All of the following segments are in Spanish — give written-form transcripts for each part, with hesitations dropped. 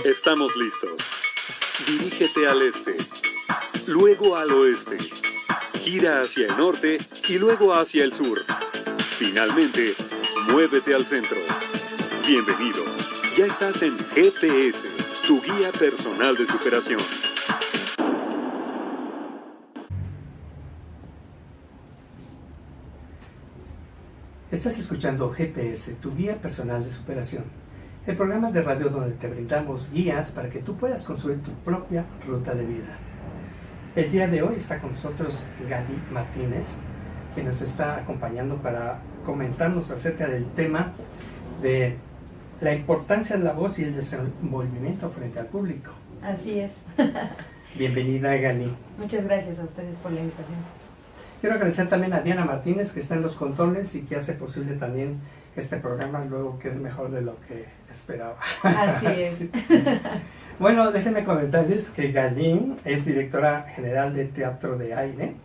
Estamos listos. Dirígete al este, luego al oeste, gira hacia el norte y luego hacia el sur. Finalmente, muévete al centro. Bienvenido. Ya estás en GPS, tu guía personal de superación. Estás escuchando GPS, tu guía personal de superación, el programa de radio donde te brindamos guías para que tú puedas construir tu propia ruta de vida. El día de hoy está con nosotros Gali Martínez, que nos está acompañando para comentarnos acerca del tema de la importancia de la voz y el desenvolvimiento frente al público. Así es. Bienvenida, Gali. Muchas gracias a ustedes por la invitación. Quiero agradecer también a Diana Martínez, que está en los controles y que hace posible también que este programa luego quede mejor de lo que esperaba. Así es. Sí. Bueno, déjenme comentarles que Gali es directora general de Teatro de Aire,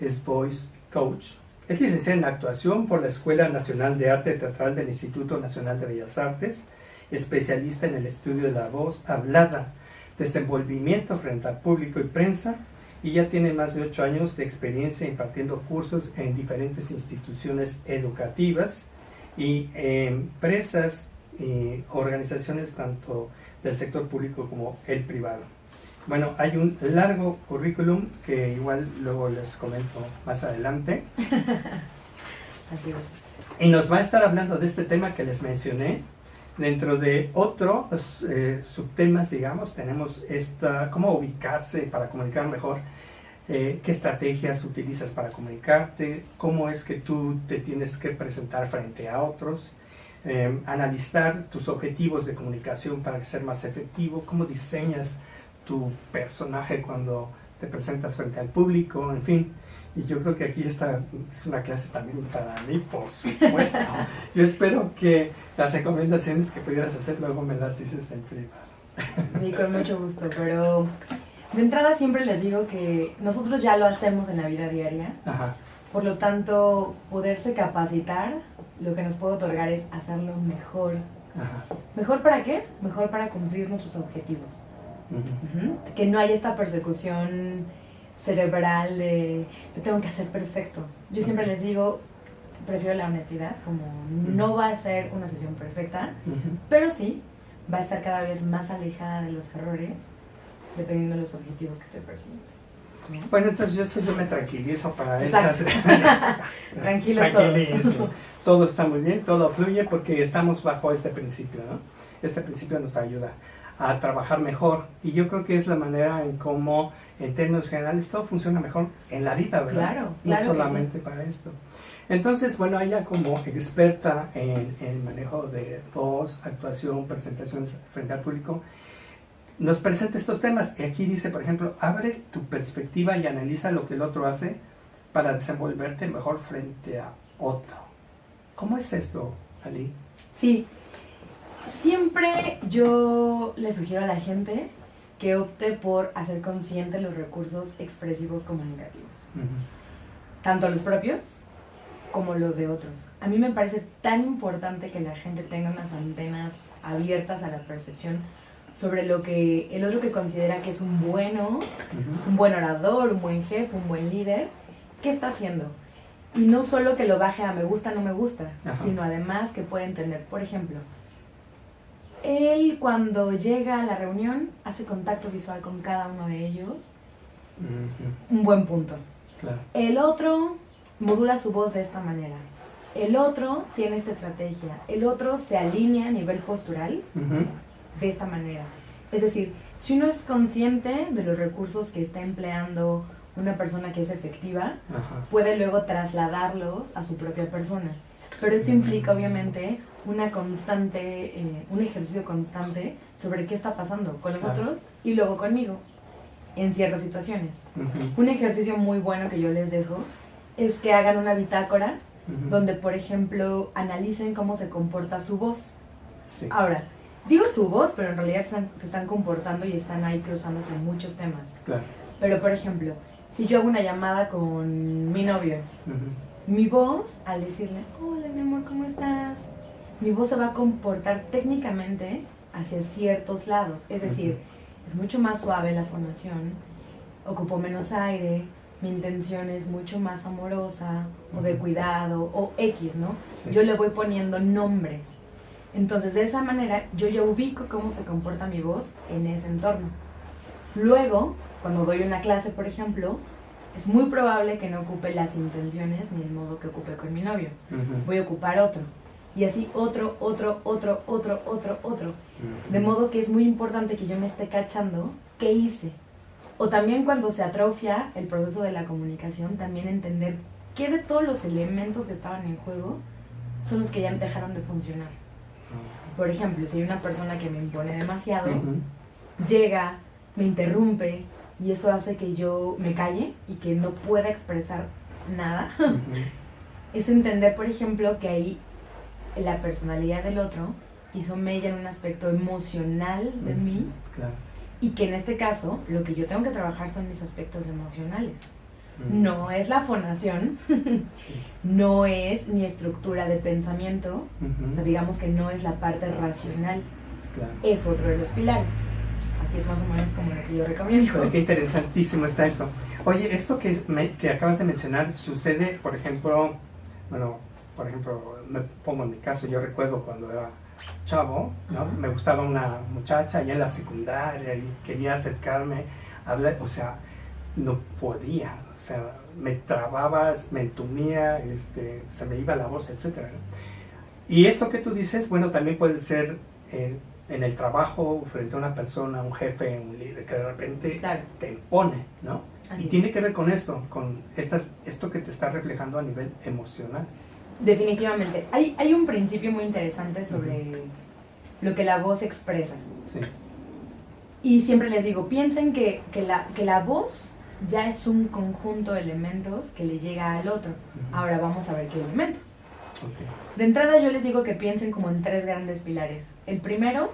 es voice coach, es licenciada en actuación por la Escuela Nacional de Arte Teatral del Instituto Nacional de Bellas Artes, especialista en el estudio de la voz hablada, desenvolvimiento frente al público y prensa, y ya tiene más de 8 años de experiencia impartiendo cursos en diferentes instituciones educativas y empresas y organizaciones tanto del sector público como el privado. Bueno, hay un largo currículum que igual luego les comento más adelante. Así es. Y nos va a estar hablando de este tema que les mencioné. Dentro de otros subtemas, digamos, tenemos cómo ubicarse para comunicar mejor, qué estrategias utilizas para comunicarte, cómo es que tú te tienes que presentar frente a otros, analizar tus objetivos de comunicación para ser más efectivo, cómo diseñas tu personaje cuando te presentas frente al público, en fin. Y yo creo que aquí esta es una clase también para mí, por supuesto. Yo espero que las recomendaciones que pudieras hacer luego me las dices en privado. Sí, con mucho gusto, pero de entrada siempre les digo que nosotros ya lo hacemos en la vida diaria. Ajá. Por lo tanto, poderse capacitar, lo que nos puede otorgar es hacerlo mejor. Ajá. ¿Mejor para qué? Mejor para cumplir nuestros objetivos. Uh-huh. Que no haya esta persecución cerebral de lo tengo que hacer perfecto. Yo siempre les digo, prefiero la honestidad, como no va a ser una sesión perfecta, pero sí va a estar cada vez más alejada de los errores, dependiendo de los objetivos que estoy persiguiendo. Bueno, entonces yo me tranquilizo para Exacto. Tranquilísimo. Todo está muy bien, todo fluye porque estamos bajo este principio, ¿no? Este principio nos ayuda a trabajar mejor y yo creo que es la manera en cómo en términos generales todo funciona mejor en la vida, ¿verdad? Claro, no claro solamente sí. para esto. Entonces, bueno, ella como experta en el manejo de voz, actuación, presentaciones frente al público, nos presenta estos temas. Y aquí dice, por ejemplo, abre tu perspectiva y analiza lo que el otro hace para desenvolverte mejor frente a otro. ¿Cómo es esto, Ali? Sí, siempre yo le sugiero a la gente que opte por hacer consciente los recursos expresivos comunicativos, tanto los propios como los de otros. A mí me parece tan importante que la gente tenga unas antenas abiertas a la percepción sobre lo que el otro que considera que es un buen orador, un buen jefe, un buen líder, ¿qué está haciendo? Y no solo que lo baje a me gusta, no me gusta, sino además que puede entender, por ejemplo, él cuando llega a la reunión hace contacto visual con cada uno de ellos, un buen punto. Claro. El otro modula su voz de esta manera, el otro tiene esta estrategia, el otro se alinea a nivel postural de esta manera. Es decir, si uno es consciente de los recursos que está empleando una persona que es efectiva, puede luego trasladarlos a su propia persona. Pero eso implica obviamente una constante, un ejercicio constante sobre qué está pasando con los otros y luego conmigo en ciertas situaciones. Un ejercicio muy bueno que yo les dejo es que hagan una bitácora donde, por ejemplo, analicen cómo se comporta su voz. Sí. Ahora, digo su voz, pero en realidad se están comportando y están ahí cruzándose en muchos temas. Claro. Pero, por ejemplo, si yo hago una llamada con mi novio, mi voz, al decirle, hola mi amor, ¿cómo estás? Mi voz se va a comportar técnicamente hacia ciertos lados. Es decir, es mucho más suave la fonación, ocupo menos aire, mi intención es mucho más amorosa o de cuidado o X, ¿no? Sí. Yo le voy poniendo nombres. Entonces, de esa manera, yo ya ubico cómo se comporta mi voz en ese entorno. Luego, cuando doy una clase, por ejemplo, es muy probable que no ocupe las intenciones ni el modo que ocupe con mi novio. Voy a ocupar otro. Y así otro. De modo que es muy importante que yo me esté cachando qué hice. O también cuando se atrofia el proceso de la comunicación, también entender qué de todos los elementos que estaban en juego son los que ya dejaron de funcionar. Por ejemplo, si hay una persona que me impone demasiado, llega, me interrumpe y eso hace que yo me calle y que no pueda expresar nada. Es entender, por ejemplo, que ahí la personalidad del otro hizo mella en un aspecto emocional de mí. Claro. Y que en este caso, lo que yo tengo que trabajar son mis aspectos emocionales. No es la fonación, Sí. no es mi estructura de pensamiento, o sea, digamos que no es la parte racional, Claro. es otro de los pilares. Así es más o menos como lo que yo recomiendo. Pero qué interesantísimo está esto. Oye, esto que acabas de mencionar sucede, por ejemplo, me pongo en mi caso, yo recuerdo cuando era chavo, ¿no? Ajá. Me gustaba una muchacha ya en la secundaria y quería acercarme a hablar, o sea, no podía, o sea, me trababa, me entumía, se me iba la voz, etcétera, ¿no? Y esto que tú dices, bueno, también puede ser en el trabajo, frente a una persona, un jefe, un líder, que de repente Claro. te impone, ¿no? Así Y es. tiene que ver con esto esto que te está reflejando a nivel emocional. Definitivamente. Hay un principio muy interesante sobre lo que la voz expresa. Sí. Y siempre les digo, piensen que la voz ya es un conjunto de elementos que le llega al otro. Ahora vamos a ver qué elementos. Okay. De entrada yo les digo que piensen como en 3 grandes pilares. El primero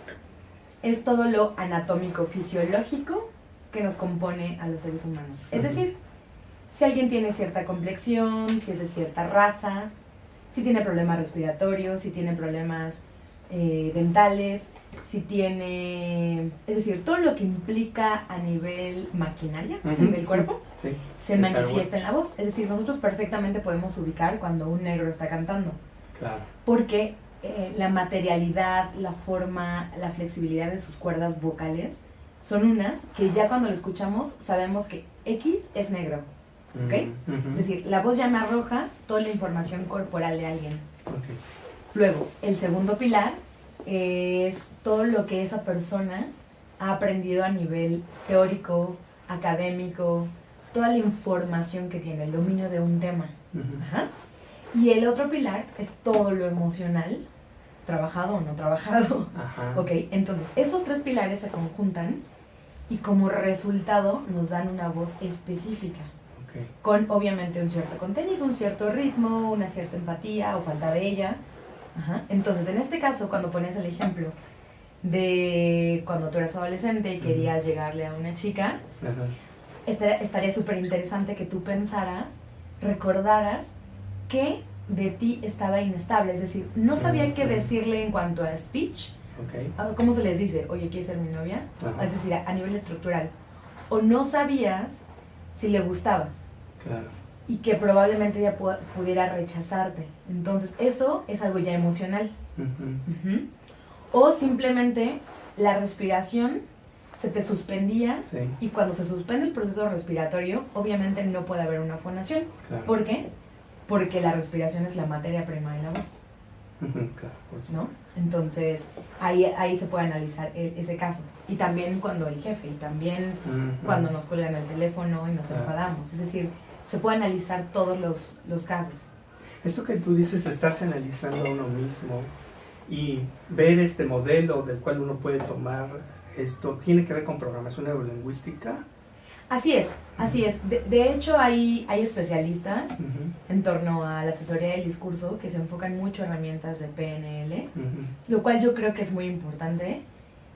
es todo lo anatómico fisiológico que nos compone a los seres humanos. Es decir, si alguien tiene cierta complexión, si es de cierta raza, si tiene problemas respiratorios, si tiene problemas dentales, si tiene... Es decir, todo lo que implica a nivel maquinaria del cuerpo Sí. se manifiesta en la voz. Es decir, nosotros perfectamente podemos ubicar cuando un negro está cantando. Claro. Porque la materialidad, la forma, la flexibilidad de sus cuerdas vocales son unas que ya cuando lo escuchamos sabemos que X es negro. ¿Ok? Es decir, la voz ya me arroja toda la información corporal de alguien. Okay. Luego, el segundo pilar es todo lo que esa persona ha aprendido a nivel teórico, académico, toda la información que tiene, el dominio de un tema. Ajá. Y el otro pilar es todo lo emocional, trabajado o no trabajado. Ajá. Ok, entonces estos 3 pilares se conjuntan y como resultado nos dan una voz específica, Okay. con obviamente un cierto contenido, un cierto ritmo, una cierta empatía o falta de ella. Ajá. Entonces, en este caso, cuando pones el ejemplo de cuando tú eras adolescente y querías llegarle a una chica, Ajá. estaría súper interesante que tú pensaras, recordaras que de ti estaba inestable, es decir, no sabía qué decirle en cuanto a speech. Okay. ¿Cómo se les dice? Oye, ¿quieres ser mi novia? Ajá. Es decir, a nivel estructural. O no sabías si le gustabas Claro. y que probablemente ella pudiera rechazarte. Entonces, eso es algo ya emocional. Ujú. O simplemente la respiración se te suspendía Sí. y cuando se suspende el proceso respiratorio, obviamente no puede haber una fonación. Claro. ¿Por qué? Porque la respiración es la materia prima de la voz, Claro, por ¿no? supuesto. Entonces, ahí se puede analizar ese caso. Y también cuando el jefe, y también cuando nos cuelgan el teléfono y nos Claro. enfadamos. Es decir, se puede analizar todos los casos. Esto que tú dices, estarse analizando a uno mismo y ver este modelo del cual uno puede tomar esto, ¿tiene que ver con programación neurolingüística? Así es, así es. De hecho, hay especialistas en torno a la asesoría del discurso que se enfocan mucho en herramientas de PNL, lo cual yo creo que es muy importante.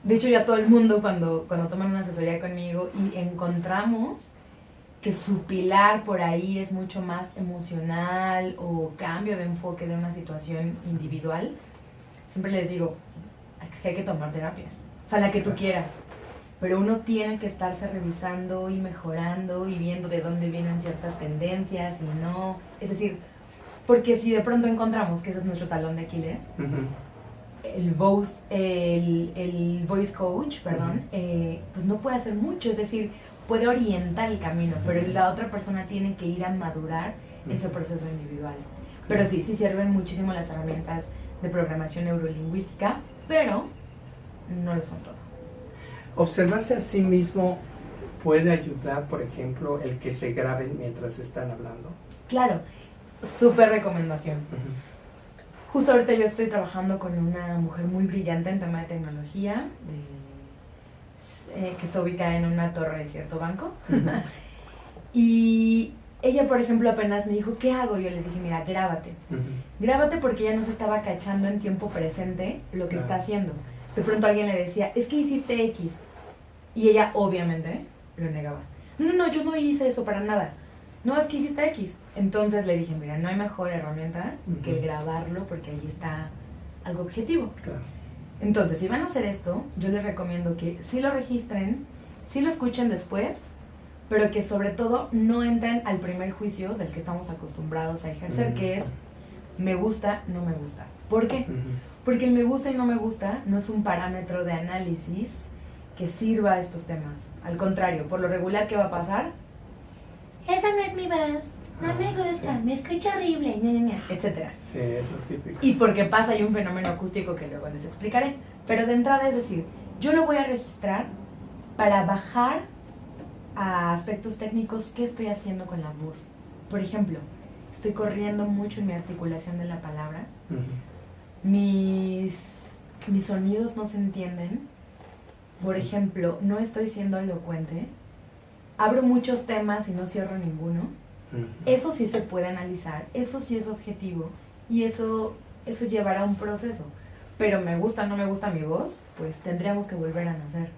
De hecho, ya todo el mundo cuando toman una asesoría conmigo y encontramos que su pilar por ahí es mucho más emocional o cambio de enfoque de una situación individual, siempre les digo que hay que tomar terapia. o sea, la que tú quieras. Pero uno tiene que estarse revisando y mejorando y viendo de dónde vienen ciertas tendencias y no. Es decir, porque si de pronto encontramos que ese es nuestro talón de Aquiles, el voice coach, perdón, pues no puede hacer mucho, es decir, puede orientar el camino, pero la otra persona tiene que ir a madurar ese proceso individual. Pero sí sirven muchísimo las herramientas de programación neurolingüística, pero no lo son todo. Observarse a sí mismo puede ayudar, por ejemplo, el que se graben mientras están hablando. Claro, súper recomendación. Justo ahorita yo estoy trabajando con una mujer muy brillante en tema de tecnología, que está ubicada en una torre de cierto banco. Y ella, por ejemplo, apenas me dijo, ¿qué hago? Yo le dije, mira, grábate. Grábate porque ella no se estaba cachando en tiempo presente lo que está haciendo. De pronto alguien le decía, es que hiciste X. Y ella, obviamente, lo negaba. No, yo no hice eso para nada. No, es que hiciste X. Entonces le dije, mira, no hay mejor herramienta que grabarlo porque ahí está algo objetivo. Claro. Entonces, si van a hacer esto, yo les recomiendo que sí lo registren, sí lo escuchen después, pero que sobre todo no entren al primer juicio del que estamos acostumbrados a ejercer, que es me gusta, no me gusta. ¿Por qué? Porque el me gusta y no me gusta no es un parámetro de análisis que sirva a estos temas. Al contrario, por lo regular, ¿qué va a pasar? Esa no es mi voz, no me gusta, me escucha horrible, etcétera. Sí, es lo típico. Y porque pasa hay un fenómeno acústico que luego les explicaré. Pero de entrada es decir, yo lo voy a registrar para bajar a aspectos técnicos qué estoy haciendo con la voz. Por ejemplo, estoy corriendo mucho en mi articulación de la palabra. Mis sonidos no se entienden. Por ejemplo, no estoy siendo elocuente. Abro muchos temas y no cierro ninguno. Eso sí se puede analizar, eso sí es objetivo y eso llevará a un proceso. Pero me gusta o no me gusta mi voz, pues tendríamos que volver a nacer.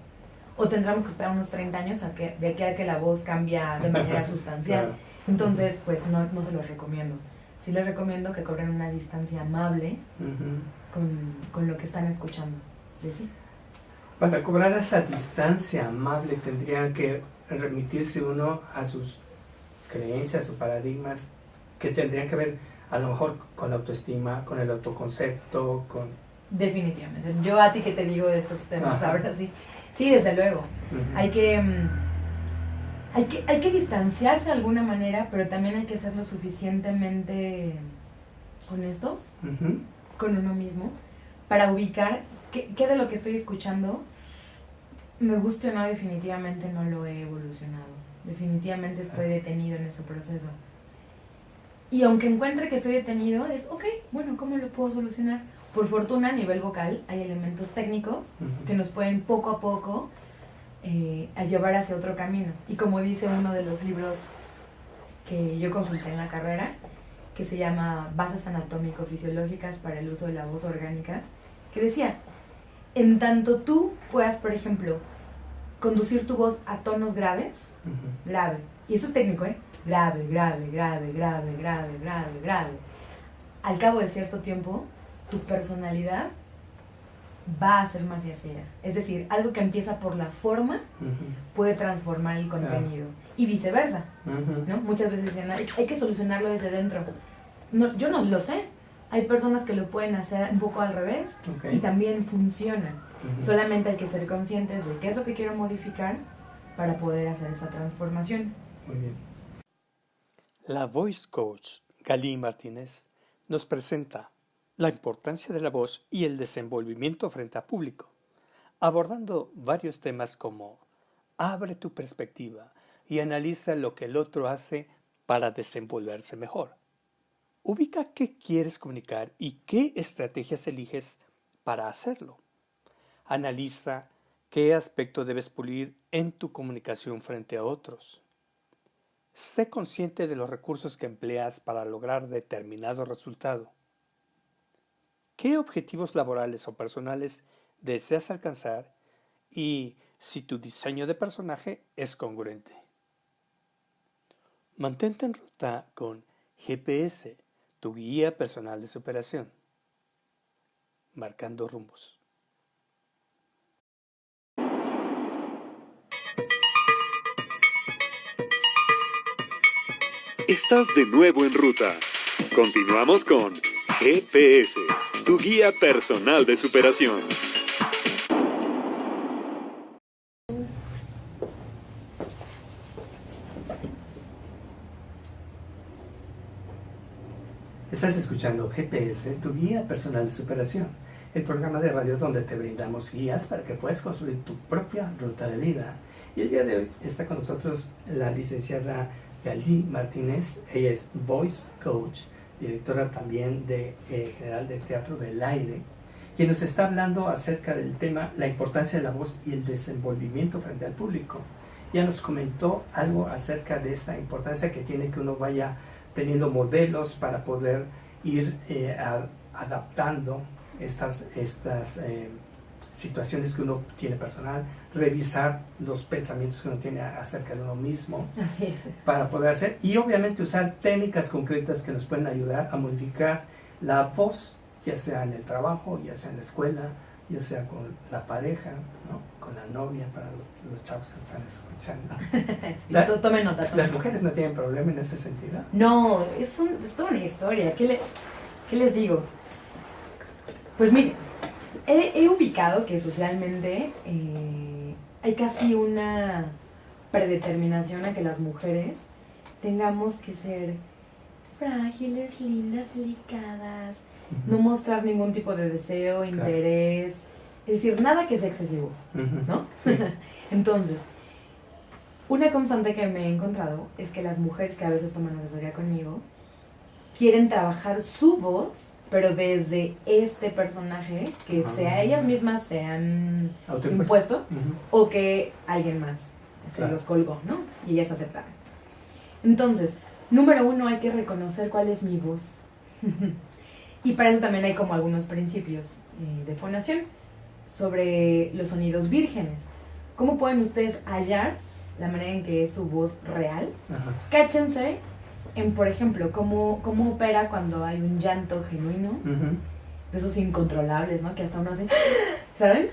O tendríamos que esperar unos 30 años de aquí a que la voz cambia de manera sustancial. Claro. Entonces, pues no se los recomiendo. Sí les recomiendo que cobren una distancia amable con lo que están escuchando. ¿Sí? Para cobrar esa distancia amable tendría que remitirse uno a sus creencias o paradigmas que tendrían que ver a lo mejor con la autoestima, con el autoconcepto, con... Definitivamente. Yo a ti que te digo de esos temas, ahora sí. Sí, desde luego. Hay que distanciarse de alguna manera, pero también hay que ser lo suficientemente honestos con uno mismo para ubicar qué de lo que estoy escuchando, me guste o no, definitivamente no lo he evolucionado. Definitivamente estoy detenido en ese proceso. Y aunque encuentre que estoy detenido, es, ok, bueno, ¿cómo lo puedo solucionar? Por fortuna, a nivel vocal, hay elementos técnicos que nos pueden poco a poco a llevar hacia otro camino. Y como dice uno de los libros que yo consulté en la carrera, que se llama Bases anatómico-fisiológicas para el uso de la voz orgánica, que decía, en tanto tú puedas, por ejemplo, conducir tu voz a tonos graves, grave, y eso es técnico, grave, grave, grave, grave, grave, grave, grave. Al cabo de cierto tiempo, tu personalidad va a ser más yacera. Es decir, algo que empieza por la forma puede transformar el contenido. Y viceversa, ¿no? Muchas veces dicen, hay que solucionarlo desde dentro. No, yo no lo sé. Hay personas que lo pueden hacer un poco al revés y también funciona. Solamente hay que ser conscientes de qué es lo que quiero modificar para poder hacer esa transformación. Muy bien. La Voice Coach Galí Martínez nos presenta la importancia de la voz y el desenvolvimiento frente a público, abordando varios temas como abre tu perspectiva y analiza lo que el otro hace para desenvolverse mejor. Ubica qué quieres comunicar y qué estrategias eliges para hacerlo. Analiza qué aspecto debes pulir en tu comunicación frente a otros. Sé consciente de los recursos que empleas para lograr determinado resultado. ¿Qué objetivos laborales o personales deseas alcanzar y si tu diseño de personaje es congruente? Mantente en ruta con GPS, tu guía personal de superación, marcando rumbos. Estás de nuevo en ruta. Continuamos con GPS, tu guía personal de superación. Estás escuchando GPS, tu guía personal de superación, el programa de radio donde te brindamos guías para que puedas construir tu propia ruta de vida. Y el día de hoy está con nosotros la licenciada Galí Martínez. Ella es Voice Coach, directora también de general de Teatro del Aire, quien nos está hablando acerca del tema la importancia de la voz y el desenvolvimiento frente al público. Ya nos comentó algo acerca de esta importancia que tiene que uno vaya teniendo modelos para poder ir adaptando estas situaciones que uno tiene personal, revisar los pensamientos que uno tiene acerca de uno mismo. Así es. Para poder hacer, y obviamente usar técnicas concretas que nos pueden ayudar a modificar la voz, ya sea en el trabajo, ya sea en la escuela, ya sea con la pareja, ¿no? Con la novia, para los chavos que están escuchando. Sí, tomen nota. ¿Las mujeres no tienen problema en ese sentido? No, es toda una historia. ¿Qué les digo? Pues miren, he ubicado que socialmente hay casi una predeterminación a que las mujeres tengamos que ser frágiles, lindas, delicadas, no mostrar ningún tipo de deseo, interés, es decir, nada que sea excesivo, ¿no? Sí. Entonces, una constante que me he encontrado es que las mujeres que a veces toman asesoría conmigo quieren trabajar su voz, pero desde este personaje que sea ellas mismas se han impuesto o que alguien más se los colgó, ¿no? Y ellas aceptaron. Entonces, número 1, hay que reconocer cuál es mi voz. Y para eso también hay como algunos principios de fonación sobre los sonidos vírgenes. ¿Cómo pueden ustedes hallar la manera en que es su voz real? Cáchense en, por ejemplo, cómo opera cuando hay un llanto genuino, de esos incontrolables, ¿no? Que hasta uno hace, ¿saben?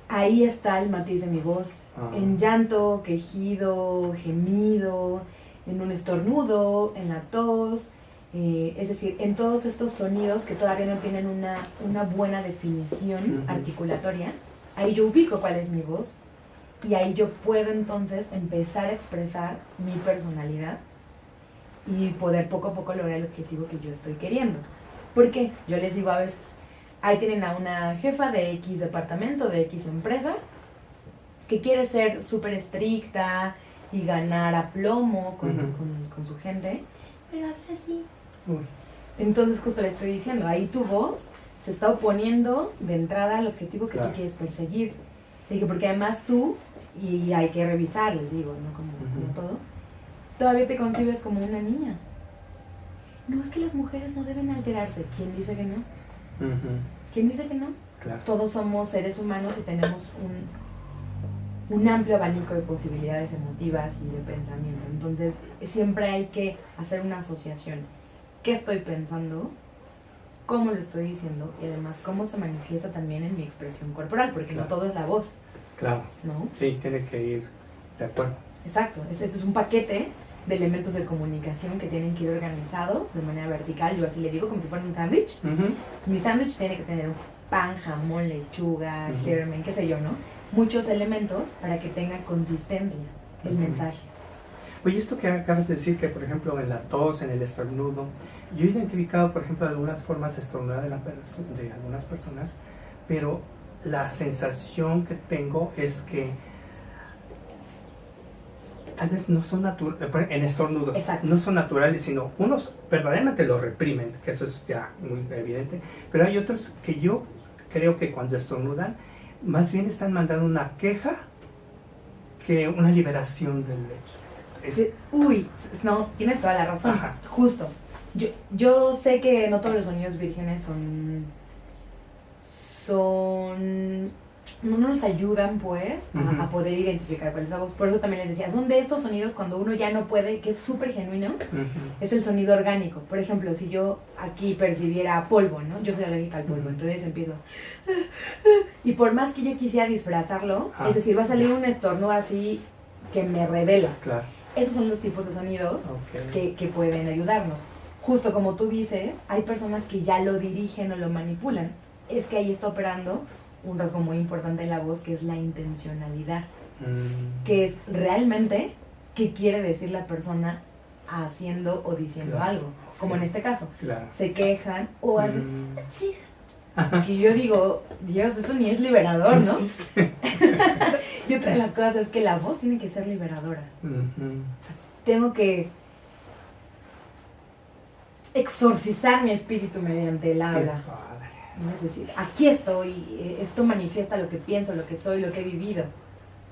Ahí está el matiz de mi voz. En llanto, quejido, gemido, en un estornudo, en la tos, es decir, en todos estos sonidos que todavía no tienen una buena definición articulatoria, ahí yo ubico cuál es mi voz y ahí yo puedo entonces empezar a expresar mi personalidad y poder poco a poco lograr el objetivo que yo estoy queriendo. Porque yo les digo a veces, ahí tienen a una jefa de X departamento, de X empresa, que quiere ser súper estricta y ganar a plomo con su gente, pero habla así. Entonces justo le estoy diciendo, ahí tu voz se está oponiendo de entrada al objetivo que tú quieres perseguir. Le dije, porque además tú, y hay que revisar, les digo, ¿no? Como todo, todavía te concibes como una niña. No, es que las mujeres no deben alterarse. ¿Quién dice que no? ¿Quién dice que no? Claro. Todos somos seres humanos y tenemos un amplio abanico de posibilidades emotivas y de pensamiento. Entonces, siempre hay que hacer una asociación. ¿Qué estoy pensando? ¿Cómo lo estoy diciendo? Y además, ¿cómo se manifiesta también en mi expresión corporal? Porque no todo es la voz. Claro. ¿No? Sí, tiene que ir de acuerdo. Exacto. Ese es un paquete de elementos de comunicación que tienen que ir organizados de manera vertical. Yo así le digo, como si fuera un sándwich. Mi sándwich tiene que tener pan, jamón, lechuga, germen, qué sé yo, ¿no? Muchos elementos para que tenga consistencia el mensaje. Oye, esto que acabas de decir, que por ejemplo en la tos, en el estornudo, yo he identificado por ejemplo algunas formas de estornudar de algunas personas, pero la sensación que tengo es que tal vez no son naturales, en estornudos, no son naturales, sino unos verdaderamente lo reprimen, que eso es ya muy evidente, pero hay otros que yo creo que cuando estornudan, más bien están mandando una queja que una liberación del hecho. Uy, no, tienes toda la razón. Justo. Yo sé que no todos los sonidos vírgenes no nos ayudan pues a poder identificar cuál es la voz. Por eso también les decía, son de estos sonidos cuando uno ya no puede, que es súper genuino, es el sonido orgánico. Por ejemplo, si yo aquí percibiera polvo, ¿no? Yo soy alérgica al polvo, entonces empiezo y por más que yo quisiera disfrazarlo, es decir, va a salir un estornudo así que me revela. Claro. Esos son los tipos de sonidos Ok. que pueden ayudarnos. Justo como tú dices, hay personas que ya lo dirigen o lo manipulan. Es que ahí está operando un rasgo muy importante de la voz, que es la intencionalidad. Que es realmente qué quiere decir la persona haciendo o diciendo Claro. algo. Como en este caso, Claro. se quejan o hacen... Mm. Sí. Que yo digo, Dios, eso ni es liberador, ¿no? Sí. Y otra de las cosas es que la voz tiene que ser liberadora. Ujú. Tengo que exorcizar mi espíritu mediante el Qué habla. padre. Es decir, aquí estoy, esto manifiesta lo que pienso, lo que soy, lo que he vivido.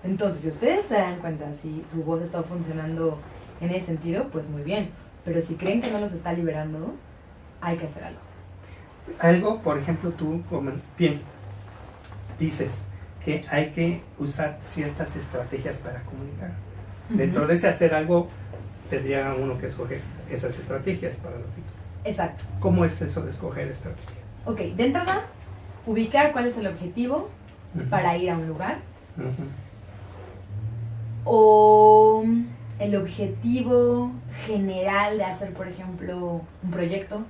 Entonces, si ustedes se dan cuenta, si su voz está funcionando en ese sentido, pues muy bien. Pero si creen que no los está liberando, hay que hacer algo. Algo, por ejemplo, tú dices que hay que usar ciertas estrategias para comunicar. Dentro de ese hacer algo, tendría uno que escoger esas estrategias para los títulos. Exacto. ¿Cómo es eso de escoger estrategias? Ok, de entrada, ubicar cuál es el objetivo Ujú. para ir a un lugar. Ujú. O el objetivo general de hacer, por ejemplo, un proyecto.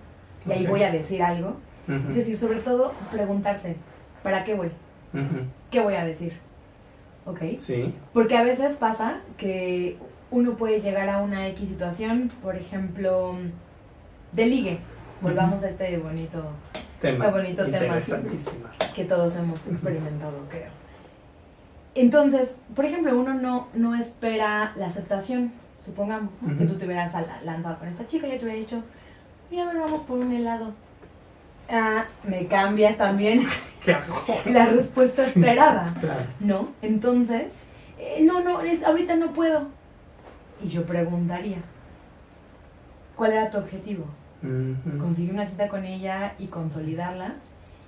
Y ahí Ok. voy a decir algo. Ujú. Es decir, sobre todo, preguntarse, ¿para qué voy? Ujú. ¿Qué voy a decir? ¿Ok? Sí. Porque a veces pasa que uno puede llegar a una X situación, por ejemplo, de ligue. Volvamos a este bonito Tema. Está bonito tema. Interesantísimo. que todos hemos experimentado, creo. Entonces, por ejemplo, uno no espera la aceptación, supongamos, ¿no? Ujú. Que tú te hubieras lanzado con esta chica y ya te hubiera dicho, oye, a ver, vamos por un helado. Ah, me cambias también ¿Qué hago? la respuesta Sí. esperada, Claro. ¿no? Entonces, no, ahorita no puedo. Y yo preguntaría, ¿cuál era tu objetivo? Ujú. Conseguir una cita con ella y consolidarla.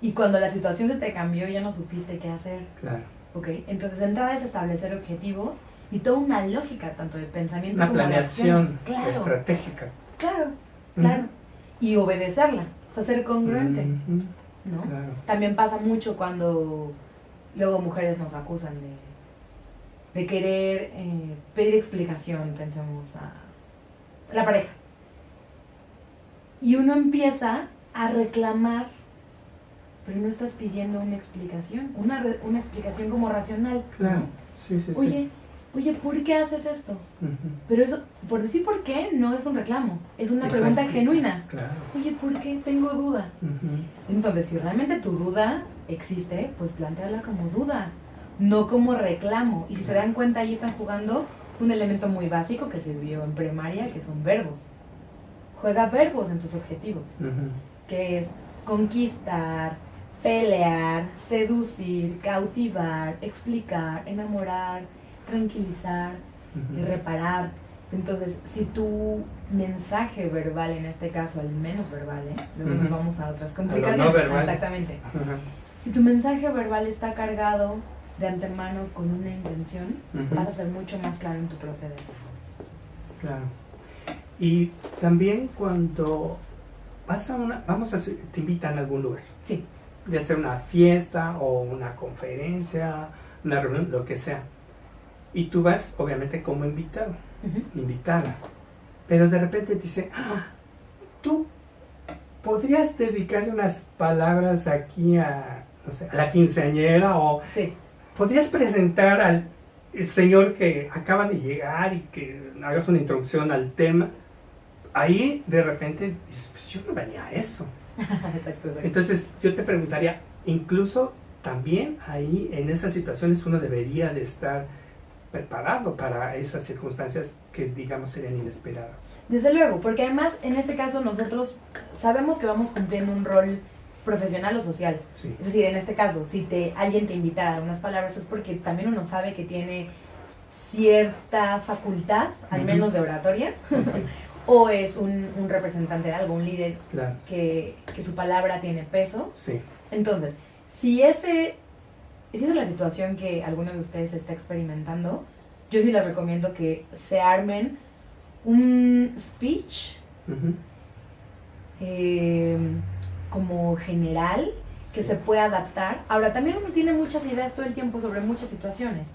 Y cuando la situación se te cambió, ya no supiste qué hacer. Claro. ¿Ok? Entonces, de entrada es establecer objetivos y toda una lógica, tanto de pensamiento Una como de planeación acciones. Claro, estratégica. claro. Y obedecerla, o sea, ser congruente, Ujú. ¿no? Claro. También pasa mucho cuando luego mujeres nos acusan de querer pedir explicación, pensemos a la pareja. Y uno empieza a reclamar, pero no estás pidiendo una explicación, una explicación como racional. Claro. ¿no? Sí, sí, Oye, ¿por qué haces esto? sí. Ujú. Pero eso, por decir por qué, no es un reclamo, es una Es pregunta una genuina. Claro. Oye, ¿por qué tengo duda? Ujú. Entonces, si realmente tu duda existe, pues plantéala como duda, no como reclamo. Y si se dan cuenta, ahí están jugando un elemento muy básico que se vio en primaria, que son verbos. Juega verbos en tus objetivos, Ujú. que es conquistar, pelear, seducir, cautivar, explicar, enamorar, tranquilizar y Ujú. reparar. Entonces, si tu mensaje verbal, en este caso, al menos verbal, luego nos Ujú. vamos a otras no complicaciones. verbal. Exactamente. Ajá. Si tu mensaje verbal está cargado de antemano con una intención, Ujú. vas a ser mucho más claro en tu proceder. Claro. Y también cuando vas a te invitan a algún lugar, Sí. ya sea una fiesta o una conferencia, una reunión, lo que sea. Y tú vas, obviamente, como invitado, Ujú. invitada. Pero de repente te dice, tú podrías dedicarle unas palabras aquí a, no sé, a la quinceañera, o Sí. podrías presentar al señor que acaba de llegar y que hagas una introducción al tema. Ahí de repente dices, pues yo no venía a eso. Exacto. Entonces yo te preguntaría, incluso también ahí en esas situaciones uno debería de estar preparado para esas circunstancias que digamos serían inesperadas. Desde luego, porque además en este caso nosotros sabemos que vamos cumpliendo un rol profesional o social. Sí. Es decir, en este caso, si alguien te invita a dar unas palabras es porque también uno sabe que tiene cierta facultad, al Ujú. menos de oratoria, o es un representante de algo, un líder Claro, que su palabra tiene peso. sí. Entonces, si esa es la situación que alguno de ustedes está experimentando, yo sí les recomiendo que se armen un speech Ujú. como general, que Sí. se pueda adaptar. Ahora, también uno tiene muchas ideas todo el tiempo sobre muchas situaciones.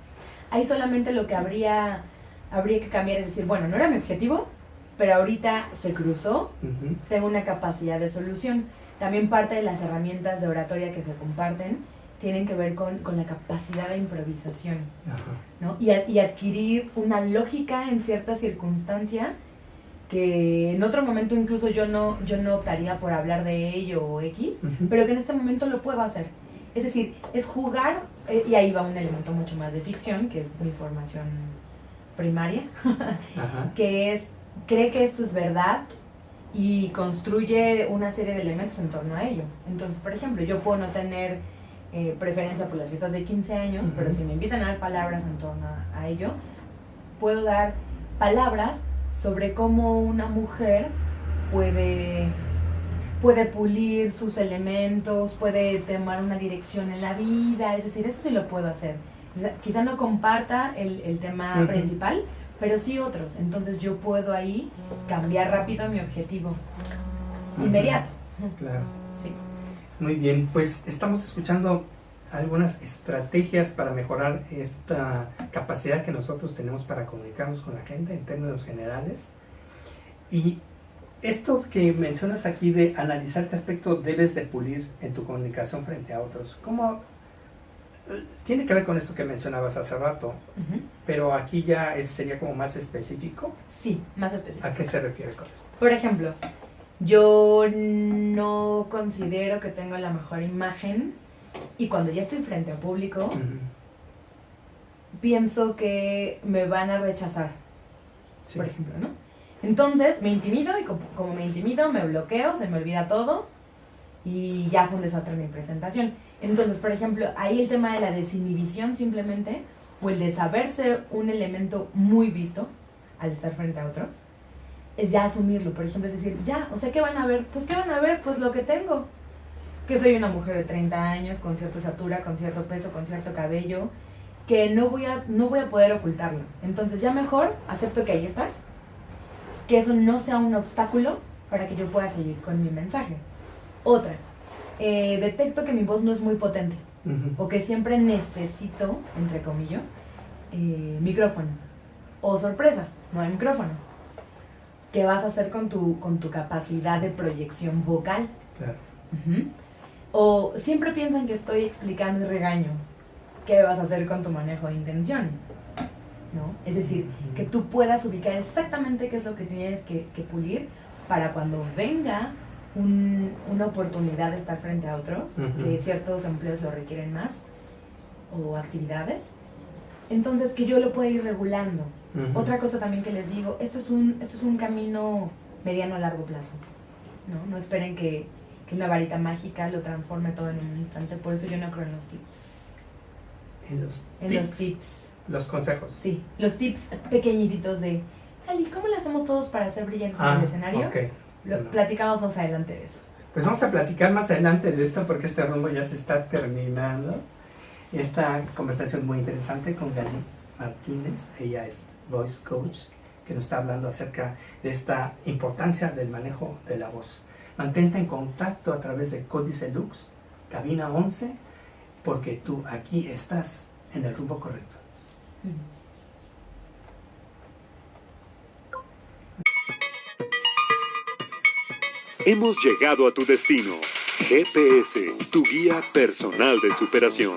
Ahí solamente lo que habría habría que cambiar, es decir, bueno, no era mi objetivo, pero ahorita se cruzó, Ujú. tengo una capacidad de solución. También parte de las herramientas de oratoria que se comparten tienen que ver con la capacidad de improvisación, Ajá. ¿no? Y adquirir una lógica en cierta circunstancia que en otro momento incluso yo no optaría por hablar de ello o X, Ujú. pero que en este momento lo puedo hacer. Es decir, es jugar, y ahí va un elemento mucho más de ficción, que es mi formación primaria, Ajá. que es, cree que esto es verdad y construye una serie de elementos en torno a ello. Entonces, por ejemplo, yo puedo no tener preferencia por las fiestas de 15 años, Ujú. pero si me invitan a dar palabras en torno a ello, puedo dar palabras sobre cómo una mujer puede pulir sus elementos, puede tomar una dirección en la vida, es decir, eso sí lo puedo hacer. Quizá no comparta el tema Ujú. principal, pero sí otros. Entonces yo puedo ahí cambiar rápido mi objetivo Ujú. inmediato. Claro. Sí. Muy bien, pues estamos escuchando algunas estrategias para mejorar esta capacidad que nosotros tenemos para comunicarnos con la gente en términos generales. Y esto que mencionas aquí de analizar qué aspecto debes de pulir en tu comunicación frente a otros, ¿cómo tiene que ver con esto que mencionabas hace rato? Ujú. Pero aquí ya sería como más específico. Sí, más específico. ¿A qué se refiere con esto? Por ejemplo, yo no considero que tengo la mejor imagen y cuando ya estoy frente a público, Ujú. pienso que me van a rechazar, Sí. por ejemplo, ¿no? Entonces me intimido y como me intimido, me bloqueo, se me olvida todo y ya fue un desastre mi presentación. Entonces, por ejemplo, ahí el tema de la desinhibición simplemente, o el de saberse un elemento muy visto al estar frente a otros, es ya asumirlo. Por ejemplo, es decir, ya, o sea, ¿qué van a ver? Pues, ¿qué van a ver? Pues lo que tengo. Que soy una mujer de 30 años, con cierta estatura, con cierto peso, con cierto cabello, que no voy a poder ocultarlo. Entonces ya mejor acepto que ahí está, que eso no sea un obstáculo para que yo pueda seguir con mi mensaje. Otra, detecto que mi voz no es muy potente, Ujú. o que siempre necesito, entre comillas, micrófono. O sorpresa, no hay micrófono. ¿Qué vas a hacer con tu capacidad de proyección vocal? Claro. Ujú. O siempre piensan que estoy explicando y regaño. ¿Qué vas a hacer con tu manejo de intenciones? ¿No? Es decir, que tú puedas ubicar exactamente qué es lo que tienes que pulir para cuando venga una oportunidad de estar frente a otros, Ujú. que ciertos empleos lo requieren más, o actividades, entonces que yo lo pueda ir regulando. Ujú. Otra cosa también que les digo, esto es un camino mediano a largo plazo, ¿no? No esperen que una varita mágica lo transforme todo en un instante, por eso yo no creo en los tips. En Los tips. Los consejos. Sí, los tips pequeñitos de, Ali, ¿cómo le hacemos todos para ser brillantes en el escenario? Ok. Lo Bueno. platicamos más adelante de eso. Pues vamos a platicar más adelante de esto porque este rumbo ya se está terminando. Esta conversación muy interesante con Gali Martínez, ella es Voice Coach, que nos está hablando acerca de esta importancia del manejo de la voz. Mantente en contacto a través de Códice Lux, cabina 11, porque tú aquí estás en el rumbo correcto. Hemos llegado a tu destino. GPS, tu guía personal de superación.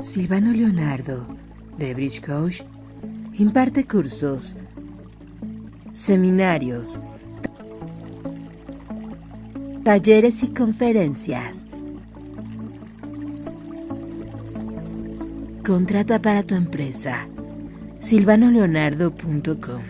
Silvano Leonardo, de Bridge Coach, imparte cursos, seminarios, talleres y conferencias. Contrata para tu empresa silvanoleonardo.com